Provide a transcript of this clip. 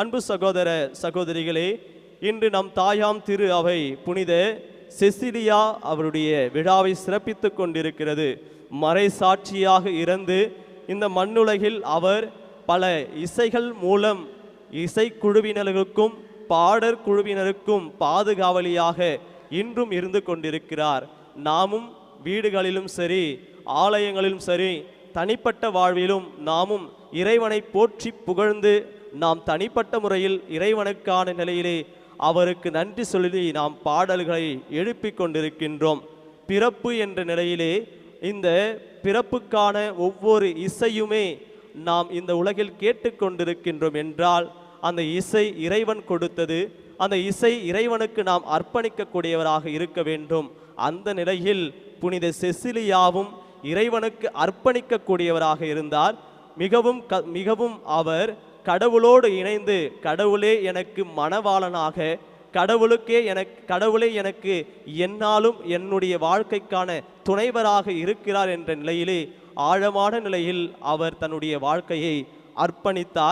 அன்பு சகோதர சகோதரிகளே, இன்று நம் தாயாம் திரு அவை புனித செசிலியா அவருடைய விழாவை சிறப்பித்து கொண்டிருக்கிறது. மறைசாட்சியாக இருந்து இந்த மண்ணுலகில் அவர் பல இசைகள் மூலம் இசைக்குழுவினருக்கும் பாடற் குழுவினருக்கும் பாதுகாவலியாக இன்றும் இருந்து கொண்டிருக்கிறார். நாமும் வீடுகளிலும் சரி, ஆலயங்களிலும் சரி, தனிப்பட்ட வாழ்விலும் நாமும் இறைவனை போற்றி புகழ்ந்து நாம் தனிப்பட்ட முறையில் இறைவனுக்கான நிலையிலே அவருக்கு நன்றி சொல்லி நாம் பாடல்களை எழுப்பிக் கொண்டிருக்கின்றோம். பிறப்பு என்ற நிலையிலே இந்த பிறப்புக்கான ஒவ்வொரு இசையுமே நாம் இந்த உலகில் கேட்டுக்கொண்டிருக்கின்றோம் என்றால் அந்த இசை இறைவன் கொடுத்தது. அந்த இசை இறைவனுக்கு நாம் அர்ப்பணிக்கக்கூடியவராக இருக்க வேண்டும். அந்த நிலையில் புனித செசிலியாவும் இறைவனுக்கு அர்ப்பணிக்கக்கூடியவராக இருந்தார். மிகவும் அவர் கடவுளோடு இணைந்து கடவுளே எனக்கு மணவாளனாக, கடவுளே எனக்கு என்னாலும் என்னுடைய வாழ்க்கைக்கான துணைவராக இருக்கிறார் என்ற நிலையிலே ஆழமான நிலையில் அவர் தன்னுடைய வாழ்க்கையை அர்ப்பணித்தார்.